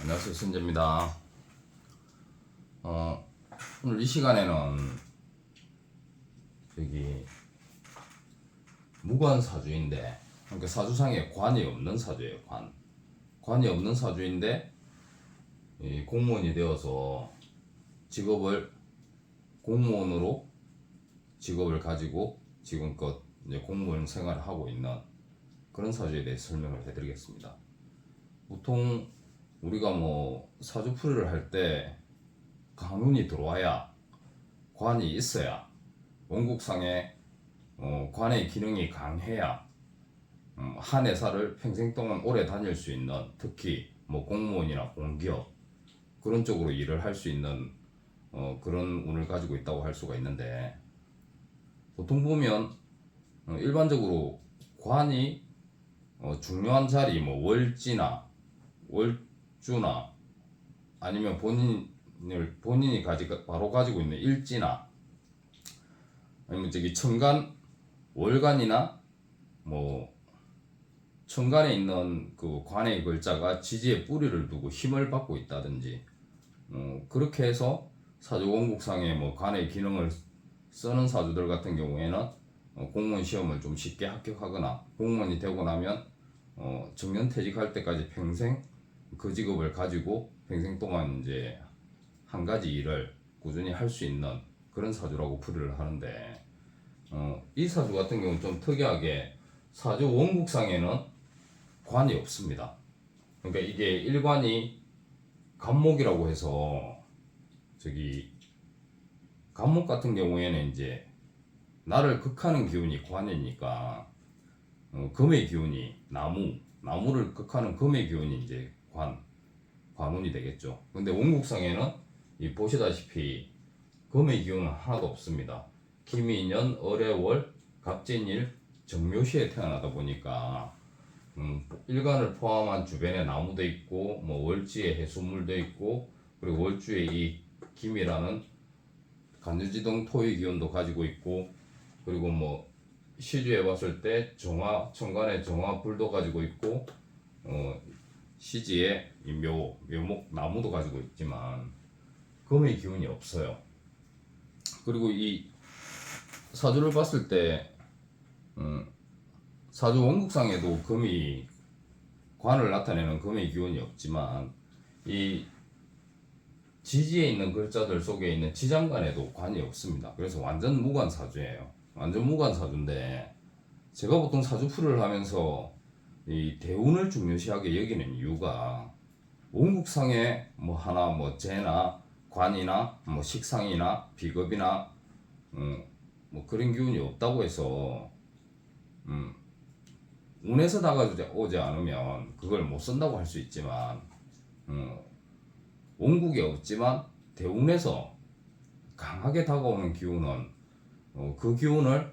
안녕하세요, 신재입니다. 오늘 이 시간에는 저기 무관사주인데, 그러니까 사주상에 관이 없는 사주예요. 관이 없는 사주인데 이 공무원이 되어서 직업을 공무원으로 직업을 가지고 지금껏 이제 공무원 생활을 하고 있는 그런 사주에 대해 설명을 해드리겠습니다. 보통 우리가 뭐 사주풀이를 할 때 관운이 들어와야, 관이 있어야, 원국상에 관의 기능이 강해야 한 회사를 평생 동안 오래 다닐 수 있는, 특히 뭐 공무원이나 공기업 그런 쪽으로 일을 할 수 있는 그런 운을 가지고 있다고 할 수가 있는데, 보통 보면 일반적으로 관이 중요한 자리, 뭐 월지나 월주나 아니면 본인이 바로 가지고 있는 일지나 아니면 저기 천간, 월간이나 뭐 천간에 있는 그 관의 글자가 지지에 뿌리를 두고 힘을 받고 있다든지, 그렇게 해서 사주 원국상에 뭐 관의 기능을 쓰는 사주들 같은 경우에는 공무원 시험을 좀 쉽게 합격하거나, 공무원이 되고 나면 정년퇴직할 때까지 평생 그 직업을 가지고 평생 동안 이제 한 가지 일을 꾸준히 할 수 있는 그런 사주라고 풀이를 하는데, 이 사주 같은 경우는 좀 특이하게 사주 원국상에는 관이 없습니다. 그러니까 이게 일관이 간목이라고 해서, 저기 간목 같은 경우에는 이제 나를 극하는 기운이 관이니까 금의 기운이 나무를 극하는 금의 기운이 이제 관운이 되겠죠. 근데 원국상에는 이 보시다시피 금의 기운은 하나도 없습니다. 기미년, 을해월, 갑진일, 정묘시에 태어나다 보니까 일간을 포함한 주변에 나무도 있고, 뭐 월지에 해수물도 있고, 그리고 월주에 이 기미라는 간주지동 토의 기운도 가지고 있고, 그리고 뭐 시주에 봤을 때 천간에 정화 불도 가지고 있고, 시지에 이 묘목 나무도 가지고 있지만 금의 기운이 없어요. 그리고 이 사주를 봤을 때 사주 원국상에도 금이, 관을 나타내는 금의 기운이 없지만 이 지지에 있는 글자들 속에 있는 지장간에도 관이 없습니다. 그래서 완전 무관사주예요. 완전 무관사주인데, 제가 보통 사주풀이를 하면서 이 대운을 중요시하게 여기는 이유가, 원국상에 뭐 하나 뭐 재나 관이나 뭐 식상이나 비겁이나 뭐 그런 기운이 없다고 해서 운에서 나가오지 않으면 그걸 못 쓴다고 할 수 있지만, 원국에 없지만 대운에서 강하게 다가오는 기운은 그 기운을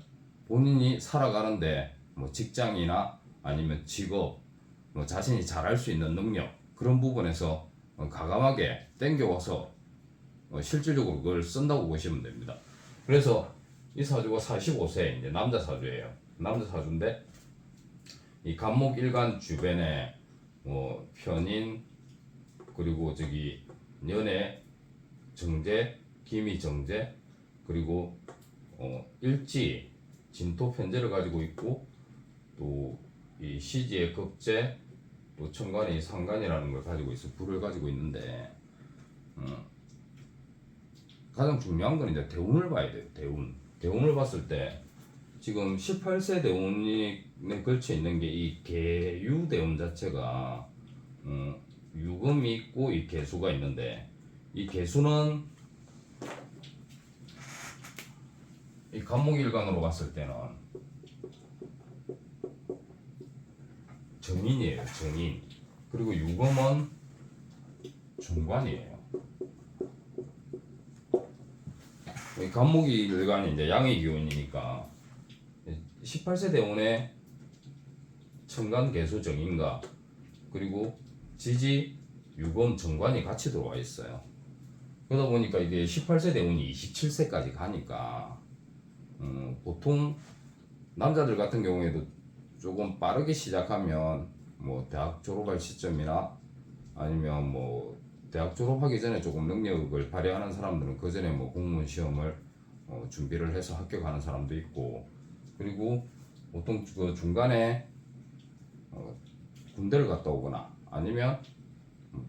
본인이 살아가는데, 뭐 직장이나 아니면 직업, 뭐 자신이 잘할 수 있는 능력, 그런 부분에서 과감하게 땡겨와서 실질적으로 그걸 쓴다고 보시면 됩니다. 그래서 이 사주가 45세 이제 남자 사주예요. 남자 사주인데 이 간목 일간 주변에 뭐 편인, 그리고 저기 연애, 정제, 기미 정제, 그리고 일지, 진토 편제를 가지고 있고, 또 이 시지의 급제, 또 천간의 상간이라는 걸 가지고 있어, 불을 가지고 있는데, 가장 중요한 건 이제 대운을 봐야 돼요. 대운을 봤을 때 지금 18세 대운에 걸쳐 있는 게 이 개유 대운 자체가 유금이 있고 이 개수가 있는데, 이 개수는 이 간목일간으로 봤을 때는 정인이에요. 정인. 그리고 유금은 중관이에요. 간목일간이 이제 양의 기운이니까 18세 대운에 천간 개수 정인과 그리고 지지 유금 정관이 같이 들어와 있어요. 그러다 보니까 이게 18세 대운이 27세까지 가니까 보통 남자들 같은 경우에도 조금 빠르게 시작하면 뭐 대학 졸업할 시점이나 아니면 뭐 대학 졸업하기 전에 조금 능력을 발휘하는 사람들은 그 전에 뭐 공무원 시험을 준비를 해서 합격하는 사람도 있고, 그리고 보통 그 중간에 군대를 갔다 오거나 아니면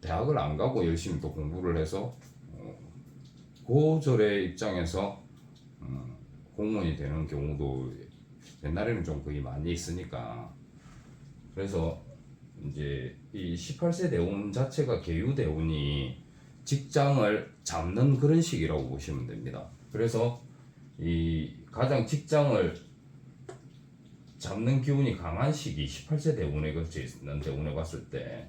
대학을 안 가고 열심히 또 공부를 해서 고졸의 입장에서 공무원이 되는 경우도 옛날에는 좀 거의 많이 있으니까, 그래서 이제 이 18세 대운 자체가 계유 대운이 직장을 잡는 그런 시기라고 보시면 됩니다. 그래서 이 가장 직장을 잡는 기운이 강한 시기 18세 대운에 걸쳐 있는 대운에 봤을 때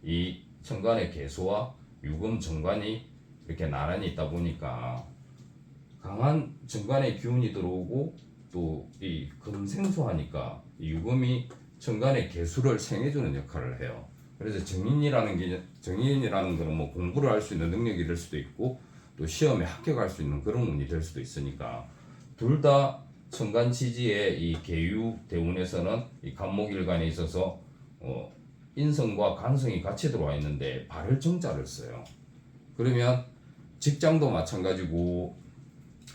이 천간의 개수와 유금 정관이 이렇게 나란히 있다 보니까 강한 정관의 기운이 들어오고 또 이 금생수하니까 이 유금이 천간의 개수를 생해주는 역할을 해요. 그래서 정인이라는 거는 뭐 공부를 할 수 있는 능력이 될 수도 있고 또 시험에 합격할 수 있는 그런 운이 될 수도 있으니까, 둘 다 천간 지지의 이 계유 대운에서는 이 간목일간에 있어서 인성과 간성이 같이 들어와 있는데 발을 정자를 써요. 그러면 직장도 마찬가지고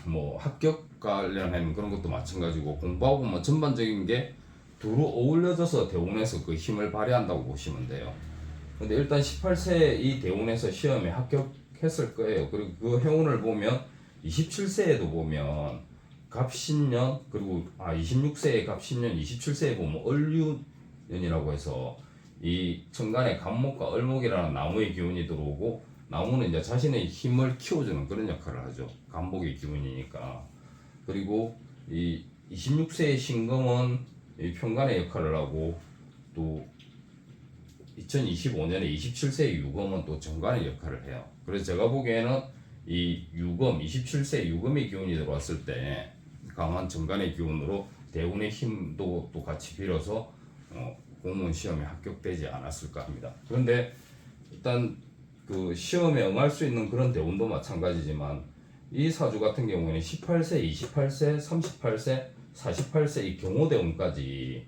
뭐 합격 관련한 그런 것도 마찬가지고 공부하고 뭐 전반적인 게 두루 어울려져서 대운에서 그 힘을 발휘한다고 보시면 돼요. 근데 일단 18세 이 대운에서 시험에 합격했을 거예요. 그리고 그 해운을 보면 27세에도 보면 갑신년, 그리고 26세에 갑신년, 27세에 보면 을유년이라고 해서 이 천간에 간목과 을목이라는 나무의 기운이 들어오고, 나무는 이제 자신의 힘을 키워주는 그런 역할을 하죠. 간목의 기운이니까. 그리고 이 26세의 신금은 이 편간의 역할을 하고, 또 2025년에 27세의 유금은 또 정관의 역할을 해요. 그래서 제가 보기에는 이 유금, 27세 유금의 기운이 들어왔을 때 강한 정관의 기운으로 대운의 힘도 또 같이 빌어서 공무원 시험에 합격되지 않았을까 합니다. 그런데 일단 그 시험에 응할 수 있는 그런 대운도 마찬가지지만 이 사주 같은 경우에는 18세, 28세, 38세, 48세 이 경호대운까지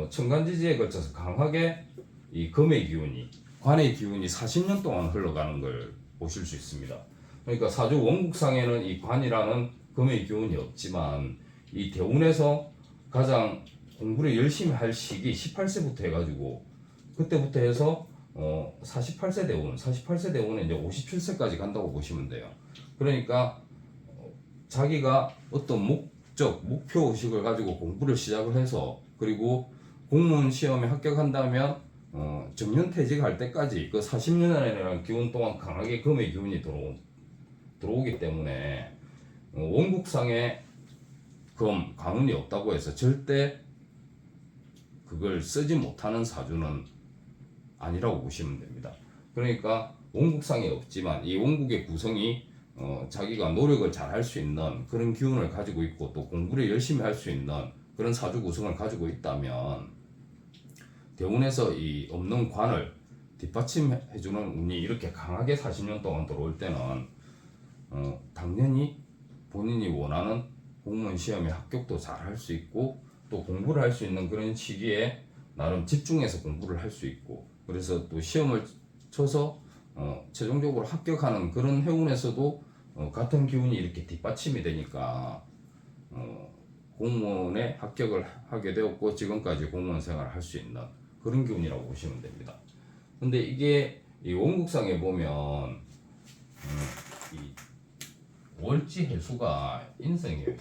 천간지지에 걸쳐서 강하게 이 금의 기운이, 관의 기운이 40년 동안 흘러가는 걸 보실 수 있습니다. 그러니까 사주 원국상에는 이 관이라는 금의 기운이 없지만 이 대운에서 가장 공부를 열심히 할 시기 18세부터 해가지고 그때부터 해서 48세 대운, 48세 대운은 이제 57세까지 간다고 보시면 돼요. 그러니까 자기가 어떤 목표 의식을 가지고 공부를 시작을 해서, 그리고 공무원 시험에 합격한다면 정년퇴직할 때까지 그 40년이라는 기운 동안 강하게 금의 기운이 들어오기 때문에 원국상에 금, 강운이 없다고 해서 절대 그걸 쓰지 못하는 사주는 아니라고 보시면 됩니다. 그러니까 원국상에 없지만 이 원국의 구성이 자기가 노력을 잘 할 수 있는 그런 기운을 가지고 있고 또 공부를 열심히 할 수 있는 그런 사주 구성을 가지고 있다면 대운에서 이 없는 관을 뒷받침해주는 운이 이렇게 강하게 40년 동안 들어올 때는 당연히 본인이 원하는 공무원 시험에 합격도 잘 할 수 있고 또 공부를 할 수 있는 그런 시기에 나름 집중해서 공부를 할 수 있고, 그래서 또 시험을 쳐서 최종적으로 합격하는 그런 해운에서도 같은 기운이 이렇게 뒷받침이 되니까 공무원에 합격을 하게 되었고 지금까지 공무원 생활을 할 수 있는 그런 기운이라고 보시면 됩니다. 근데 이게 이 원국상에 보면 이 월지 해수가 인성이에요.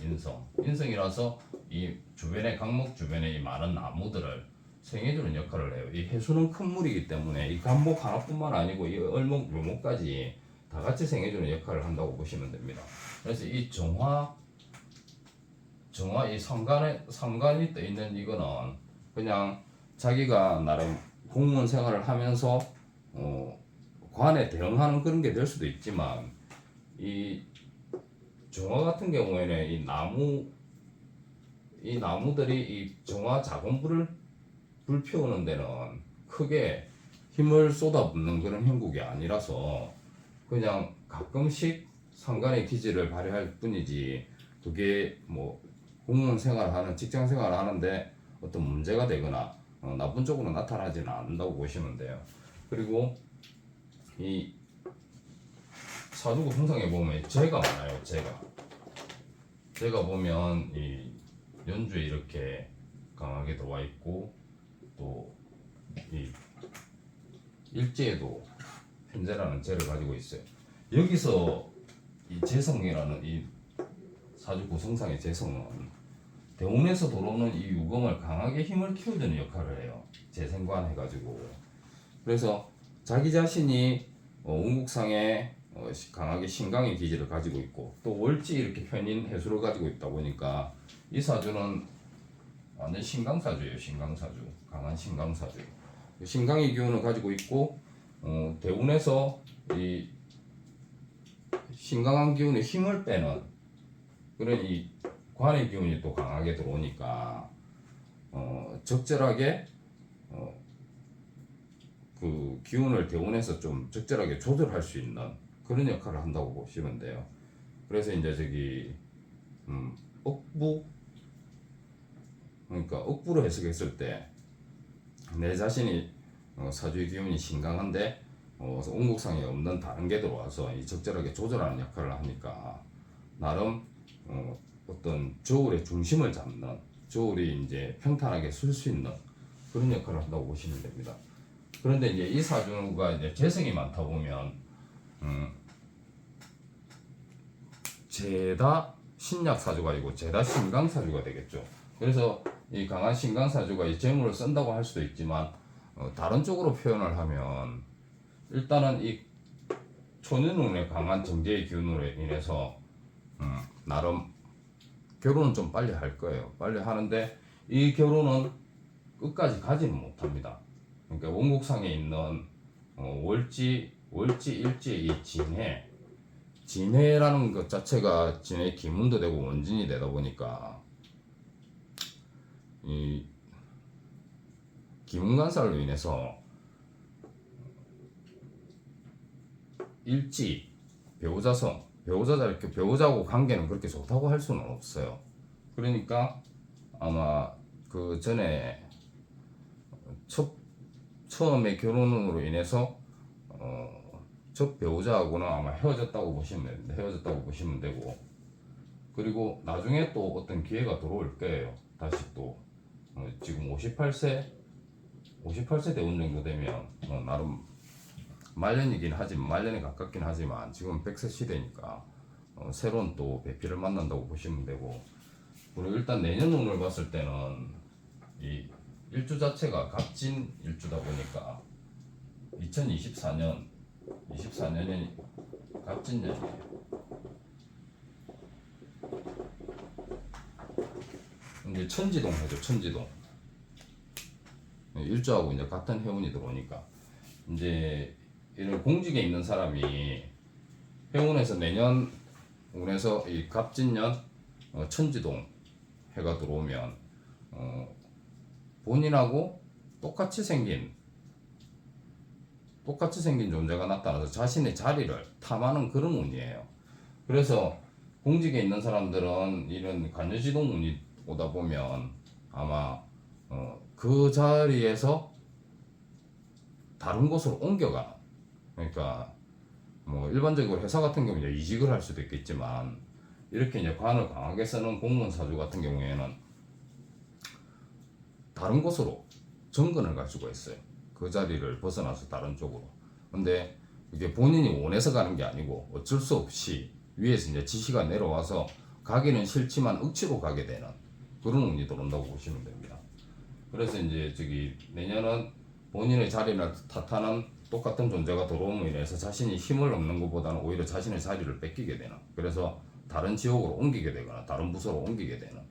인성이라서 이 주변에 강목 주변에 이 많은 나무들을 생해주는 역할을 해요. 이 해수는 큰 물이기 때문에 이 간목 하나뿐만 아니고 이 을목, 묘목까지 다 같이 생해주는 역할을 한다고 보시면 됩니다. 그래서 이 정화 이 상관이 떠 있는 이거는 그냥 자기가 나름 공무원 생활을 하면서 관에 대응하는 그런 게 될 수도 있지만, 이 정화 같은 경우에는 이 나무들이 이 정화 작은 불 피우는 데는 크게 힘을 쏟아붓는 그런 형국이 아니라서 그냥 가끔씩 상관의 기질을 발휘할 뿐이지, 그게 뭐 공무원 생활하는 직장 생활을 하는데 어떤 문제가 되거나 나쁜 쪽으로 나타나지는 않는다고 보시면 돼요. 그리고 이 사주구 형성에 보면 재가 많아요. 재가 보면 이 연주에 이렇게 강하게 들어와 있고 또 이 일지에도 편재라는 재를 가지고 있어요. 여기서 이 재성이라는 이 사주 구성상의 재성은 대운에서 들어오는 이 유금을 강하게 힘을 키워주는 역할을 해요. 재생관 해가지고. 그래서 자기 자신이 운국상에 강하게 신강의 기질을 가지고 있고 또 월지 이렇게 편인 해수를 가지고 있다 보니까 이 사주는 완전 신강사주예요. 신강사주, 강한 신강사주. 신강의 기운을 가지고 있고 대운에서 이 신강한 기운의 힘을 빼는 그런 이 관의 기운이 또 강하게 들어오니까 적절하게 그 기운을 대운에서 좀 적절하게 조절할 수 있는 그런 역할을 한다고 보시면 돼요. 그래서 이제 저기 억부 그러니까 억부로 해석했을 때 내 자신이 사주의 기운이 신강한데 운국상에 없는 다른 게 들어와서 이 적절하게 조절하는 역할을 하니까 나름 어떤 저울의 중심을 잡는 저울이 이제 평탄하게 쓸 수 있는 그런 역할을 한다고 보시면 됩니다. 그런데 이제 이 사주가 이제 재성이 많다 보면 재다 신약 사주가 아니고 재다 신강 사주가 되겠죠. 그래서 이 강한 신강 사주가 이 재물을 쓴다고 할 수도 있지만 다른 쪽으로 표현을 하면 일단은 이 초년운의 강한 정제의 기운으로 인해서 나름 결혼은 좀 빨리 할 거예요. 빨리 하는데 이 결혼은 끝까지 가지는 못합니다. 그러니까 원국상에 있는 월지, 일지, 이 진해라는 것 자체가 진해 기문도 되고 원진이 되다 보니까 이 기문간살로 인해서 일지, 배우자성, 배우자하고 관계는 그렇게 좋다고 할 수는 없어요. 그러니까 아마 그 전에 처음에 결혼으로 인해서 첫 배우자하고는 아마 헤어졌다고 보시면 되고 그리고 나중에 또 어떤 기회가 들어올 거예요. 다시 또 지금 58세 대운 정도 되면 나름 말년에 가깝긴 하지만 지금 100세 시대니까 새로운 또 배필을 만난다고 보시면 되고 그리고 일단 내년 운을 봤을 때는 이 일주 자체가 갑진 일주다 보니까 2024년이 갑진년이에요. 이제 천지동 해죠. 천지동 일주하고 이제 같은 해운이 들어오니까 이제 이런 공직에 있는 사람이 해운에서 내년 운에서 이 갑진년 천지동 해가 들어오면 본인하고 똑같이 생긴 존재가 나타나서 자신의 자리를 탐하는 그런 운이에요. 그래서 공직에 있는 사람들은 이런 간여지동 운이 오다 보면 아마 그 자리에서 다른 곳으로 옮겨가는 그러니까 뭐 일반적으로 회사 같은 경우 이제 이직을 할 수도 있겠지만 이렇게 이제 관을 강하게 쓰는 공무원 사주 같은 경우에는 다른 곳으로 정근을 갈 수가 있어요. 그 자리를 벗어나서 다른 쪽으로. 근데 이게 본인이 원해서 가는 게 아니고 어쩔 수 없이 위에서 이제 지시가 내려와서 가기는 싫지만 억지로 가게 되는 그런 운이 들어온다고 보시면 됩니다. 그래서 이제 내년은 본인의 자리를 탓하는 똑같은 존재가 들어옴으로 인해서 자신이 힘을 얻는 것보다는 오히려 자신의 자리를 뺏기게 되는 그래서 다른 지역으로 옮기게 되거나 다른 부서로 옮기게 되는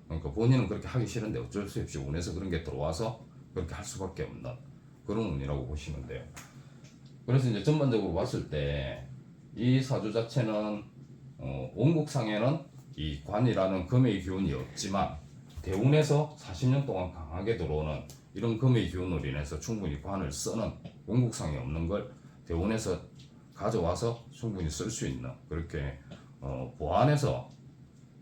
그러니까 본인은 그렇게 하기 싫은데 어쩔 수 없이 운에서 그런 게 들어와서 그렇게 할 수밖에 없는 그런 운이라고 보시면 돼요. 그래서 이제 전반적으로 봤을 때 이 사주 자체는 원국상에는 이 관이라는 금의 기운이 없지만 대운에서 40년 동안 강하게 들어오는 이런 금의 기운으로 인해서 충분히 관을 쓰는 원국상에 없는 걸 대운에서 가져와서 충분히 쓸 수 있는 그렇게 보완해서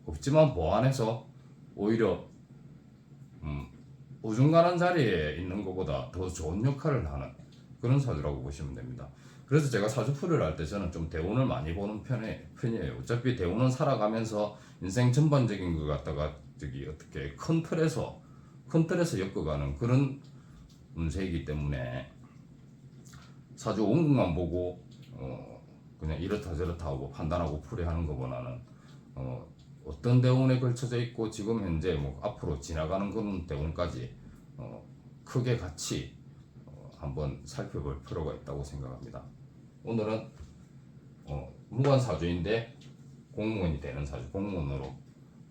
없지만 보완해서 오히려 어중간한 자리에 있는 것보다 더 좋은 역할을 하는 그런 사주라고 보시면 됩니다. 그래서 제가 사주풀이를 할 때 저는 좀 대운을 많이 보는 편이에요. 어차피 대운은 살아가면서 인생 전반적인 것 갖다가 저기 어떻게 큰 틀에서 엮어가는 그런 운세이기 때문에 사주 원국만 보고 그냥 이렇다 저렇다 하고 판단하고 풀이하는 것보다는 어떤 대운에 걸쳐져 있고 지금 현재 뭐 앞으로 지나가는 그런 대운까지 크게 같이 한번 살펴볼 필요가 있다고 생각합니다. 오늘은 무관사주인데 공무원이 되는 사주, 공무원으로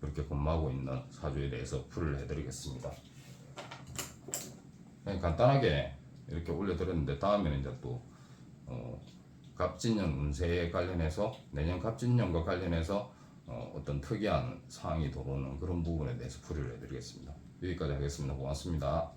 그렇게 근무하고 있는 사주에 대해서 풀을 해드리겠습니다. 그냥 간단하게 이렇게 올려드렸는데 다음에는 이제 또 갑진년 운세에 관련해서 내년 갑진년과 관련해서 어떤 특이한 사항이 들어오는 그런 부분에 대해서 풀이를 해드리겠습니다. 여기까지 하겠습니다. 고맙습니다.